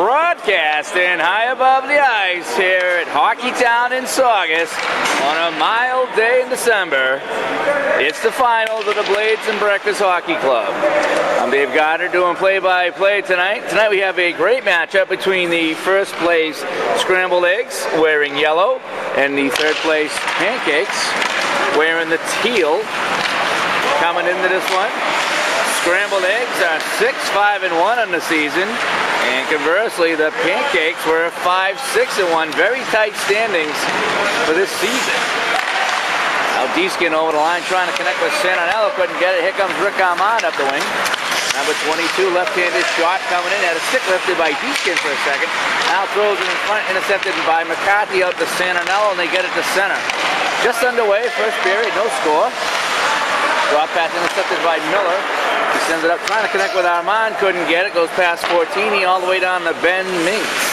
Broadcasting high above the ice here at Hockeytown in Saugus on a mild day in December. It's the finals of the Blades and Breakfast Hockey Club. I'm Dave Gardner doing play-by-play tonight. Tonight we have a great matchup between the first place Scrambled Eggs wearing yellow and the third place Pancakes wearing the teal. Coming into this one, Scrambled Eggs are 6-5-1 on the season, and conversely, the Pancakes were 5-6-1. Very tight standings for this season. Now Deeskin over the line trying to connect with Santinello, couldn't get it. Here comes Rick Armand up the wing. Number 22, left-handed shot coming in. Had a stick lifted by Deeskin for a second. Now throws it in front, intercepted by McCarthy out to Santinello, and they get it to center. Just underway, first period, no score. Drop pass intercepted by Miller. He sends it up, trying to connect with Armand, couldn't get it. Goes past Fortini all the way down to Ben Minks.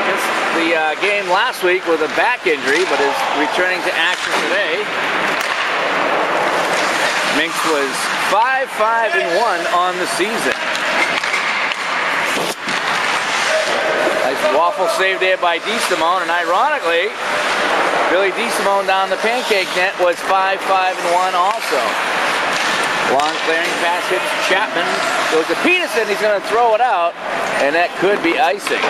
Missed the game last week with a back injury, but is returning to action today. Minks was 5-5-1 on the season. Nice waffle save there by DeSimone, and ironically, Billy DeSimone down the Pancake net was 5-5-1 also. Long clearing pass hits Chapman. Goes to Peterson. He's going to throw it out, and that could be icing.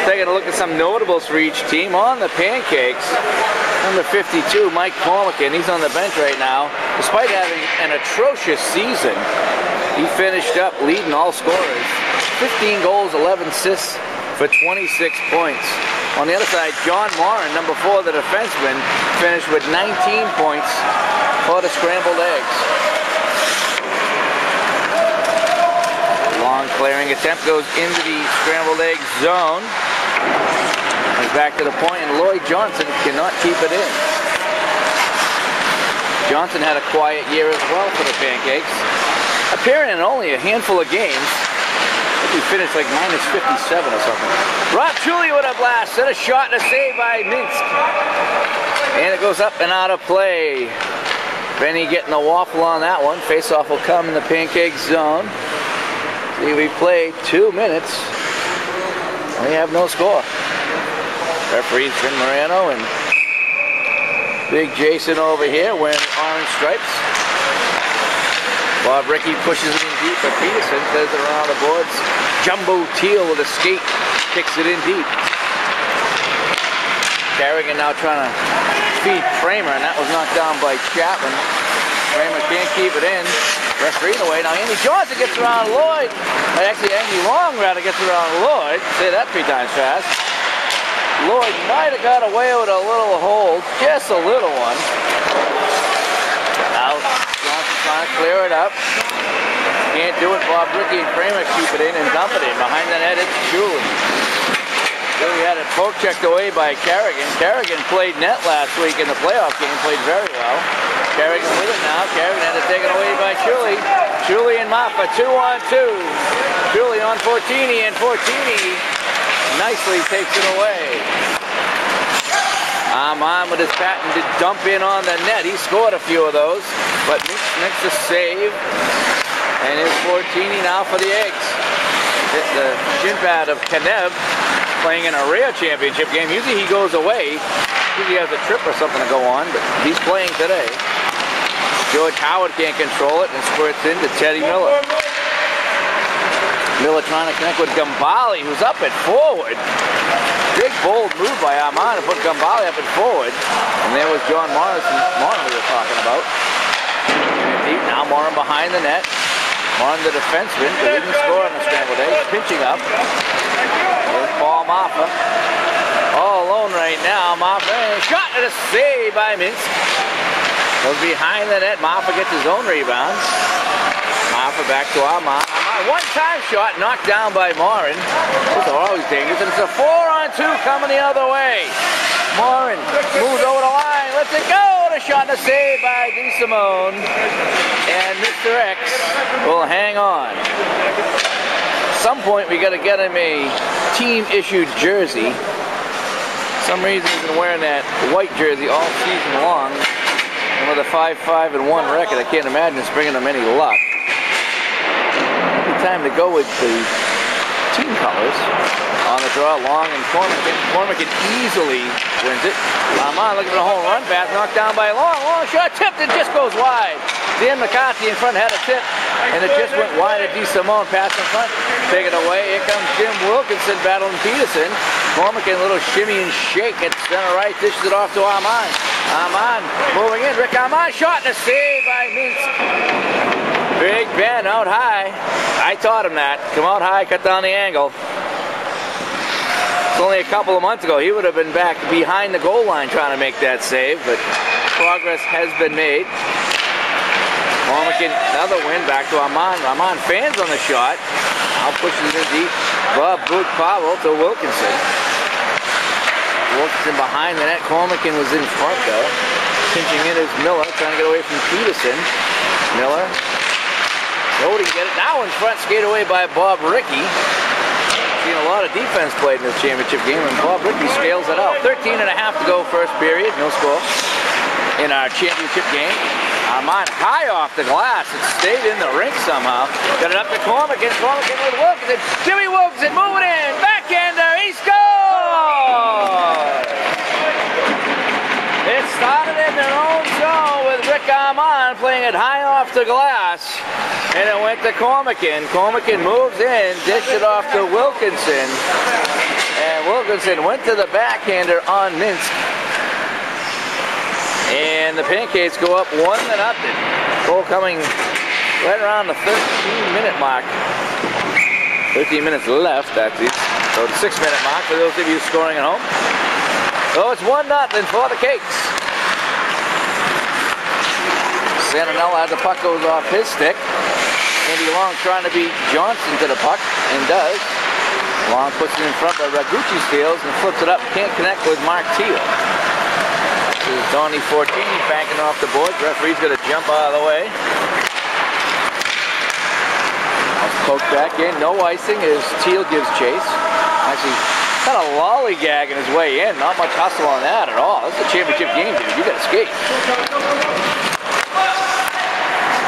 Taking a look at some notables for each team. On the Pancakes, number 52, Mike Cormican. He's on the bench right now. Despite having an atrocious season, he finished up leading all scorers. 15 goals, 11 assists for 26 points. On the other side, John Morin, number 4, the defenseman, finished with 19 points for the Scrambled Eggs. Long clearing attempt goes into the Scrambled Egg zone. Comes back to the point, and Lloyd Johnson cannot keep it in. Johnson had a quiet year as well for the Pancakes, appearing in only a handful of games. He finished like -57 or something. Rob Chuli with a blast, and a shot and a save by Minsk. And it goes up and out of play. Benny getting the waffle on that one. Face-off will come in the Pancake zone. See, we played 2 minutes. We have no score. Referees Vin Moreno and Big Jason over here wearing orange stripes. Bob Rickey pushes it in deep, but Peterson says it around the boards. Jumbo Teal with a skate kicks it in deep. Carrigan now trying to feed Kramer, and that was knocked down by Chapman. Kramer can't keep it in. Referee away. Now Andy Johnson gets around Lloyd. Actually, Andy Long rather gets around Lloyd. Say that 3 times fast. Lloyd might have got away with a little hold, just a little one. Out. Johnson trying to clear it up. Can't do it. Bob Rickey and Kramer keep it in and dump it in. Behind the net, it's Julie. Julie had it poke checked away by Carrigan. Carrigan played net last week in the playoff game, played very well. Carrigan with it now. Carrigan had it taken away by Julie. Julie and Maffa, 2-on-2. Julie on Fortini, and Fortini nicely takes it away. Armand with his patented dump in on the net. He scored a few of those, but makes a save. And it's Fortini now for the Eggs. Hit the shin pad of Kanev, playing in a rare championship game. Usually he goes away. Usually he has a trip or something to go on, but he's playing today. George Howard can't control it and squirts into Teddy Miller. Miller trying to connect with Gambale, who's up at forward. Big, bold move by Armand to put Gambale up at forward. And there was John Morrison, Morin we were talking about. Deep now, Morin behind the net. Morin the defenseman, the leading scorer on the Scrambled Eggs, pinching up. There's Paul Maffa. All alone right now. Maffa, shot and a save by Minsk. Goes behind the net. Maffa gets his own rebound. Maffa back to Armand. One-time shot knocked down by Morin. Those are always dangerous. And it's a 4-on-2 coming the other way. Morin moves over the line. Lets it go. A shot and a save by DeSimone. And Mr. X will hang on. At some point we got to get him a team-issued jersey. For some reason he's been wearing that white jersey all season long. And with a 5-5-1 record, I can't imagine it's bringing them any luck. Time to go with the team colors. On the draw, Long and Cormican easily wins it. Lamont looking for a home run pass, knocked down by Long. Long shot, tipped, it just goes wide. Dan McCarthy in front had a tip, and it just went wide at DeSimone. Pass in front, take it away. Here comes Jim Wilkinson battling Peterson. Cormican, a little shimmy and shake at center right, dishes it off to Armand. Armand moving in. Rick Armand shot and a save by Minsk. Big Ben out high. I taught him that. Come out high, cut down the angle. It's only a couple of months ago. He would have been back behind the goal line trying to make that save, but progress has been made. Cormican, another win, back to Armand. Armand fans on the shot. Now pushes it deep. Bob Buch-Pavel to Wilkinson. Wilkinson behind the net. Cormican was in front though. Pinching in is Miller, trying to get away from Peterson. Miller. Nobody can get it. Now in front, skated away by Bob Rickey. Seen a lot of defense played in this championship game, and Bob Rickey scales it out. 13.5 to go first period. No score in our championship game. Armand high off the glass. It stayed in the rink somehow. Got it up to Cormican. Cormican with Wilkinson. Jimmy Wilkinson moving in. Backhander. He scores! It started in their own zone with Rick Armand playing it high off the glass. And it went to Cormican. Cormican moves in, dished it off to Wilkinson. And Wilkinson went to the backhander on Minsk. And the Pancakes go up 1-0. Goal coming right around the 13-minute mark. 13 minutes left, that's it. So the 6-minute mark for those of you scoring at home. So it's 1-0 for the Cakes. Santinella as the puck goes off his stick. Andy Long trying to beat Johnson to the puck, and does. Long puts it in front, but Ragucci steals and flips it up. Can't connect with Mark Teal. This is Donnie Fortini banking off the board. Referee's going to jump out of the way. Poked back in, no icing as Teal gives chase. Actually, kind of lollygagging his way in. Not much hustle on that at all. This is a championship game, dude. You got to skate.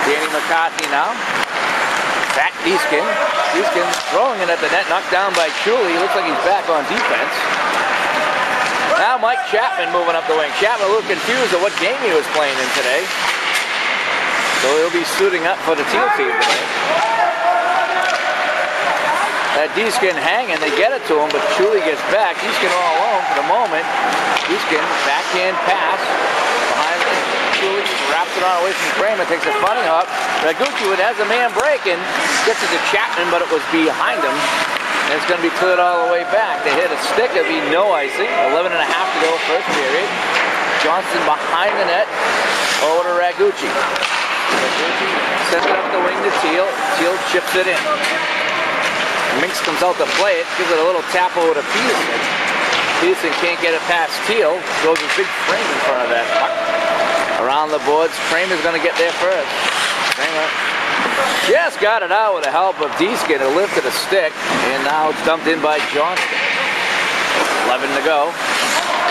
Danny McCarthy now. Back Deeskin. Deeskin throwing it at the net, knocked down by Chuli. Looks like he's back on defense. Now Mike Chapman moving up the wing. Chapman a little confused at what game he was playing in today. So he'll be suiting up for the Teal team today. That Deeskin hanging, they get it to him, but Chuli gets back. Deeskin all alone for the moment. Deeskin, backhand pass. Behind Chuli, wraps it on away from Kramer, takes a funny hop. Ragucci has a man breaking, gets it to Chapman, but it was behind him. And it's going to be cleared all the way back. They hit a stick, it'll be no icing. 11.5 to go first period. Johnson behind the net, over to Ragucci. Ragucci sends it up the wing to Teal. Teal chips it in. Minks comes out to play it, gives it a little tap over to Peterson. Peterson can't get it past Teal. Goes a big frame in front of that puck. Around the boards, Kramer's going to get there first. Kramer just got it out with the help of Deeskin. It lifted a stick, and now it's dumped in by Johnston. 11 to go.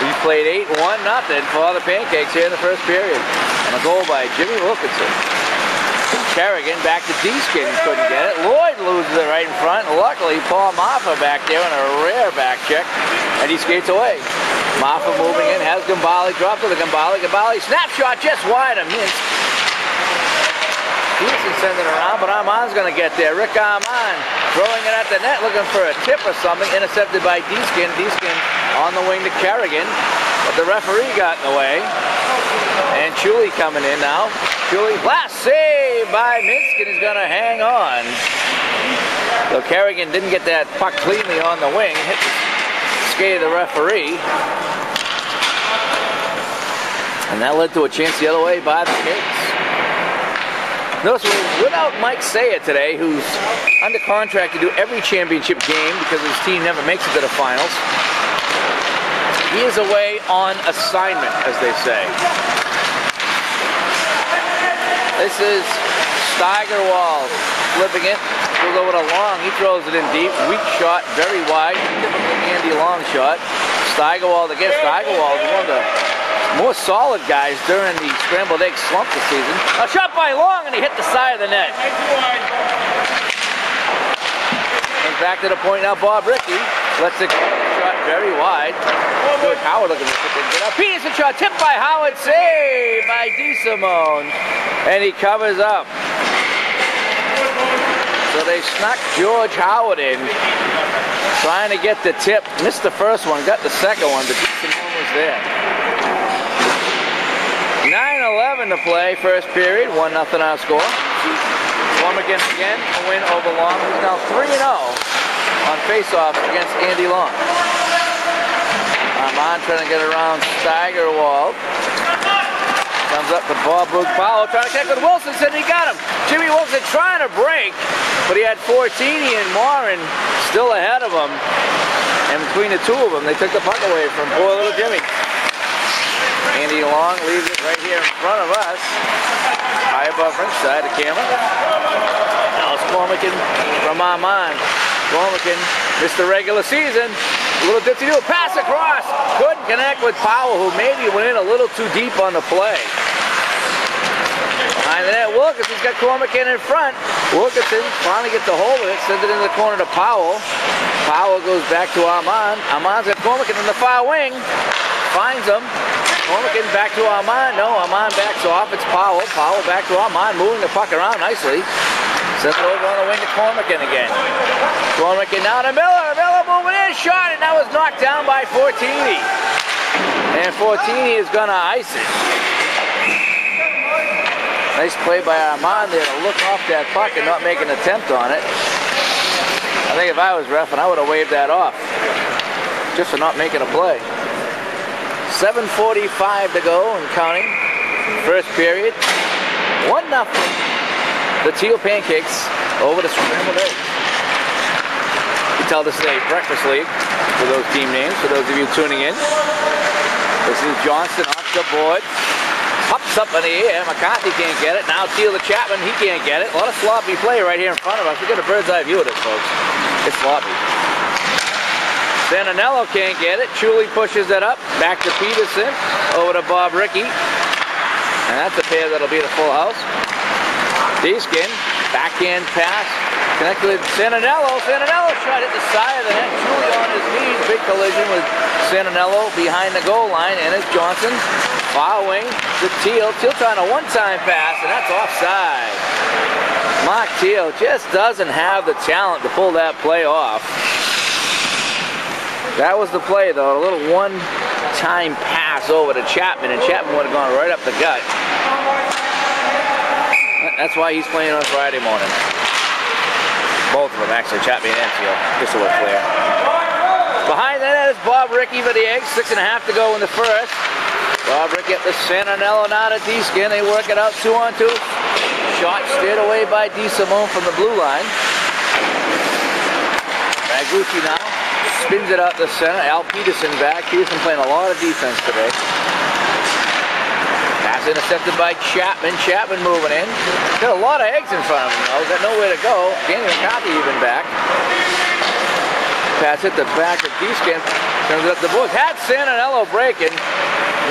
We played 8-1-0 for the Pancakes here in the first period. And a goal by Jimmy Wilkinson. Kerrigan back to Deeskin, couldn't get it. Lloyd loses it right in front. Luckily, Paul Maffa back there on a rare back check, and he skates away. Maffa moving in, has Gambale, dropped to the Gambale. Gambale snapshot just wide of Minsk. Peterson sending it around, but Armand's going to get there. Rick Armand throwing it at the net, looking for a tip or something. Intercepted by Deeskin. Deeskin on the wing to Kerrigan, but the referee got in the way. And Chuli coming in now. Chuli, last save by Minsk, and he's going to hang on. So Kerrigan didn't get that puck cleanly on the wing. Hit the skate of the referee. And that led to a chance the other way by the Cakes. Notice we're without Mike Saya today, who's under contract to do every championship game because his team never makes it to the finals. He is away on assignment, as they say. This is Steigerwald flipping it. Goes over to Long. He throws it in deep. Weak shot, very wide. Typical Andy Long shot. Steigerwald again. Steigerwald is one of the more solid guys during the Scrambled Eggs slump this season. A shot by Long, and he hit the side of the net. And back to the point now, Bob Rickey lets it go. Shot very wide. Good Howard looking to get up. Peterson shot tipped by Howard, saved by DeSimone, and he covers up. So they snuck George Howard in, trying to get the tip. Missed the first one, got the second one, but DeSimone was there. 9:11 to play, first period, 1-0 our score. Cormican again, a win over Long, who's now 3-0 on face-offs against Andy Long. Armand trying to get around Steigerwald. Comes up to Bob Powell, trying to connect with Wilson, said he got him. Jimmy Wilson trying to break, but he had Fortini and Morin still ahead of him. And between the two of them, they took the puck away from poor little Jimmy. Andy Long leaves it right here in front of us. High above ringside, the camera. Now it's Cormican from Armand. Cormican missed the regular season. A little dipsy-do, pass across. Couldn't connect with Powell, who maybe went in a little too deep on the play. Behind the net, Wilkinson's got Cormican in front. Wilkinson finally gets a hold of it, sends it into the corner to Powell. Powell goes back to Armand. Armand's got Cormican in the far wing. Finds him. Cormican back to Armand. No, Armand backs off. It's Powell. Powell back to Armand, moving the puck around nicely. Sends it over on the wing to Cormican again. Cormican down to Miller. Miller moving in, shot, and that was knocked down by Fortini. And Fortini is going to ice it. Nice play by Armand there to look off that puck and not make an attempt on it. I think if I was ref, I would have waved that off. Just for not making a play. 7:45 to go and counting. First period. 1-0. The Teal Pancakes over the Scrambled Eggs. You tell this is a breakfast league for those team names, for those of you tuning in. This is Johnson off the board. Pops up in the air. McCarthy can't get it. Now Teal to Chapman. He can't get it. A lot of sloppy play right here in front of us. We got a bird's eye view of this, folks. It's sloppy. Santinello can't get it. Chuli pushes it up. Back to Peterson. Over to Bob Rickey. And that's a pair that'll be the full house. Deeskin, backhand pass, connected with Santinello. Santinello shot at the side of the net. Chuli on his knees. Big collision with Santinello behind the goal line. And it's Johnson following the Teal. Teal trying a one-time pass, and that's offside. Mark Teal just doesn't have the talent to pull that play off. That was the play, though. A little one-time pass over to Chapman, and Chapman would have gone right up the gut. That's why he's playing on Friday morning. Both of them, actually, Chapman and Teal, just so we're clear. Behind the net is Bob Rickey for the Eggs. 6.5 to go in the first. Bob Rickey up to Santinello, now to Deeskin. They work it out 2-on-2. Shot steered away by DeSimone from the blue line. Ragucci now spins it out the center. Al Peterson back. Peterson playing a lot of defense today. Pass intercepted by Chapman. Chapman moving in. Got a lot of eggs in front of him, though. Got nowhere to go. Danny McCarthy even back. Pass hit the back of Deeskin. Turns it up the boards. Had Santinello breaking.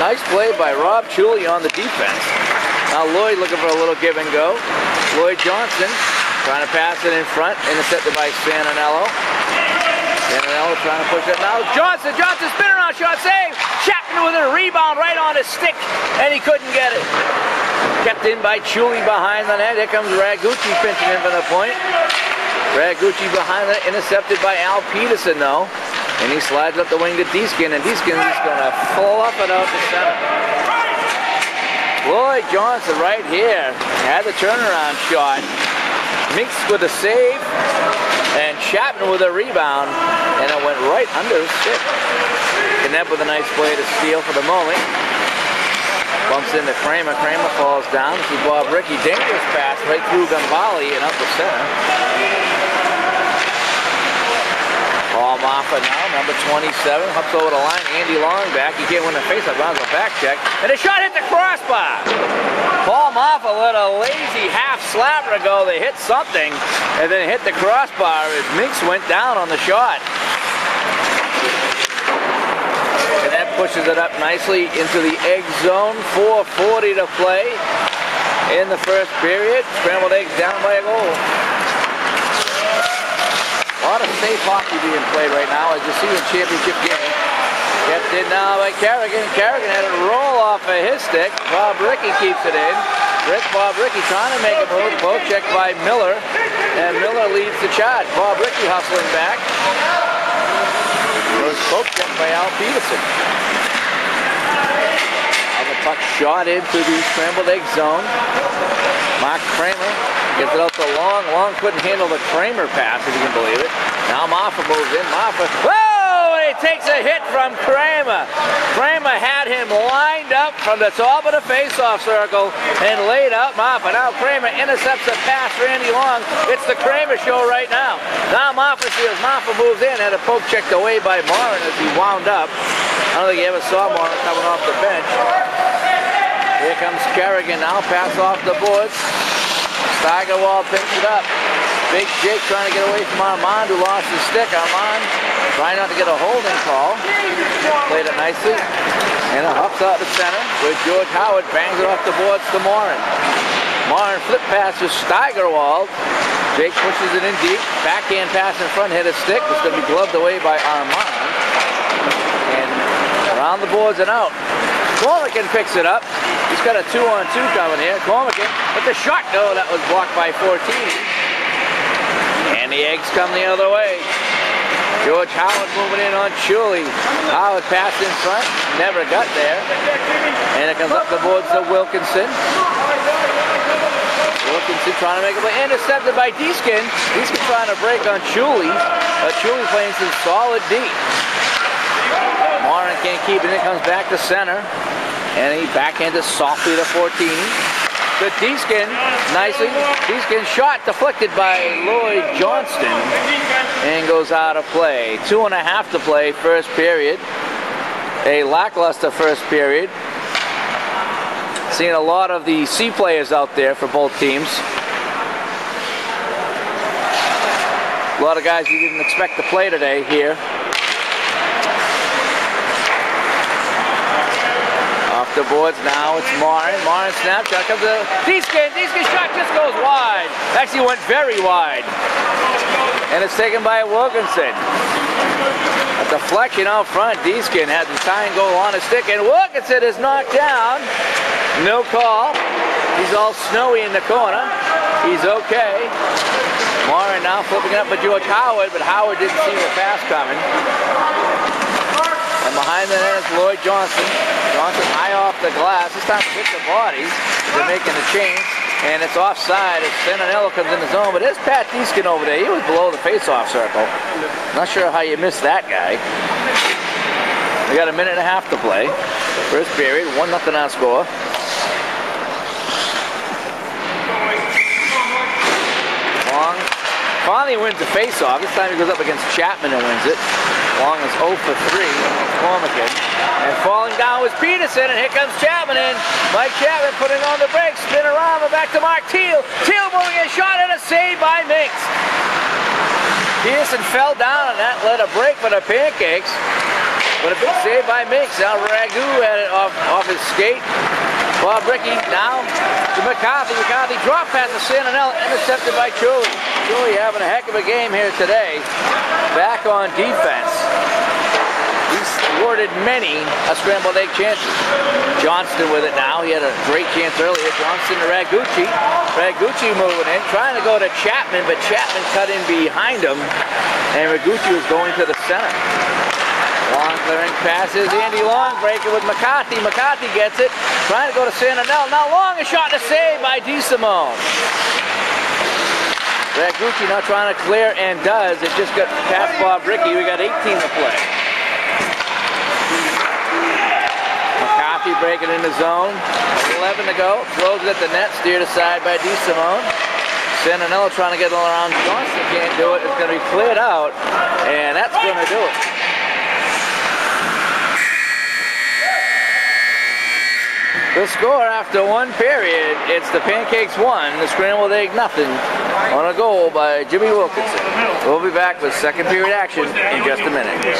Nice play by Rob Chuli on the defense. Now Lloyd looking for a little give and go. Lloyd Johnson trying to pass it in front. Intercepted by Santinello. Santinello trying to push it now. Johnson spin around shot, save. Chapman with a rebound right on his stick, and he couldn't get it. Kept in by Chuli behind the net. Here comes Ragucci pinching in from the point. Ragucci behind the net, intercepted by Al Peterson though. And he slides up the wing to Deeskin, and Deeskin's just going to fluff it out the center. Lloyd Johnson right here had the turnaround shot. Minks with a save, and Chapman with a rebound, and it went right under his stick. Knapp with a nice play to steal for the moment. Bumps into Kramer. Kramer falls down. This is Bob Rickey. Dangerous pass right through Gambale and up the center. Paul Moffa now, number 27, hops over the line. Andy Long back. He can't win the faceoff. Rounds a back check, and a shot hit the crossbar. Paul Moffa let a lazy half slapper go. They hit something, and then hit the crossbar as Minks went down on the shot. And that pushes it up nicely into the egg zone. 4:40 to play in the first period. Scrambled Eggs down by a goal. A lot of safe hockey being played right now, as you see in championship games. Kept in now by Carrigan. Carrigan had a roll off of his stick. Bob Rickey keeps it in. Bob Rickey trying to make a move. Poke check by Miller. And Miller leads the charge. Bob Rickey hustling back. It was poke check by Al Peterson. Now the puck shot into the Scrambled Egg zone. Mark Kramer gets it out to Long. Long couldn't handle the Kramer pass, if you can believe it. Now Moffa moves in. Moffa, whoa! He takes a hit from Kramer. Kramer had him lined up from the top of the face-off circle and laid out Moffa. Now Kramer intercepts a pass for Andy Long. It's the Kramer show right now. Now Moffa steals. Moffa moves in. Had a poke checked away by Morin as he wound up. I don't think he ever saw Morin coming off the bench. Here comes Carrigan now. Pass off the boards. Steigerwald picks it up. Big Jake trying to get away from Armand, who lost his stick. Armand trying not to get a holding call. Played it nicely. And it hops out the center where George Howard bangs it off the boards to Morin. Morin flip pass to Steigerwald. Jake pushes it in deep. Backhand pass in front, hit a stick. It's going to be gloved away by Armand. And around the boards and out. Cormican picks it up. He's got a 2-on-2 coming here. Cormican, but the shot, no, that was blocked by Fortini. And the Eggs come the other way. George Howard moving in on Chuli. Howard passed in front, never got there. And it comes up the boards to Wilkinson. Wilkinson trying to make a play. Intercepted by Deeskin. Deeskin trying to break on Chuli. But Chuli playing some solid D. Morin can't keep it. It comes back to center. And he backhanded softly to Fortini. To Deeskin, nicely. Deeskin shot deflected by Lloyd Johnston and goes out of play. 2.5 to play, first period. A lackluster first period. Seeing a lot of the C players out there for both teams. A lot of guys you didn't expect to play today here. Off the boards now, it's Morin. Morin snapshot comes to Deeskin. Deeskin shot just goes wide. Actually went very wide. And it's taken by Wilkinson. A deflection out front. Deeskin had the tying goal on his stick, and Wilkinson is knocked down. No call. He's all snowy in the corner. He's okay. Morin now flipping it up with George Howard, but Howard didn't see the pass coming. And behind the net is Lloyd Johnson. Johnson high off the glass. This time to hit the bodies. They're making the change. And it's offside as Santinello comes in the zone. But there's Pat Deeskin over there. He was below the face-off circle. Not sure how you missed that guy. We got 1.5 minutes to play. First period, 1-0 our score. Long finally wins the face-off. This time he goes up against Chapman and wins it. Long is 0 for 3. Cormican. And falling down was Peterson, and here comes Chapman in. Mike Chapman putting on the brakes. Spin around, and back to Mark Teal. Teal moving in, shot, and a save by Minks. Peterson fell down, and that led a break for the Pancakes. But a big save by Minks. Now Ragu had it off his skate. Bob Rickey now to McCarthy. McCarthy drop pass to Santinello, intercepted by Chuli. Chuli having a heck of a game here today. Back on defense. He's thwarted many scrambled egg chances. Johnston with it now. He had a great chance earlier. Johnston to Ragucci. Ragucci moving in, trying to go to Chapman, but Chapman cut in behind him, and Ragucci was going to the center. Long clearing passes. Andy Long breaking with McCarthy. McCarthy gets it. Trying to go to Santinello. Now Long is shot to save by DeSimone. Ragucci now trying to clear and does. It just got past Bob Rickey. We got 18 to play. McCarthy breaking in the zone. 11 to go. Throws it at the net. Steered aside by DeSimone. Santinello trying to get around Johnson. Can't do it. It's going to be cleared out. And that's going to do it. The score after one period, it's the Pancakes 1, the Scrambled Egg 0 on a goal by Jimmy Wilkinson. We'll be back with second period action in just a minute.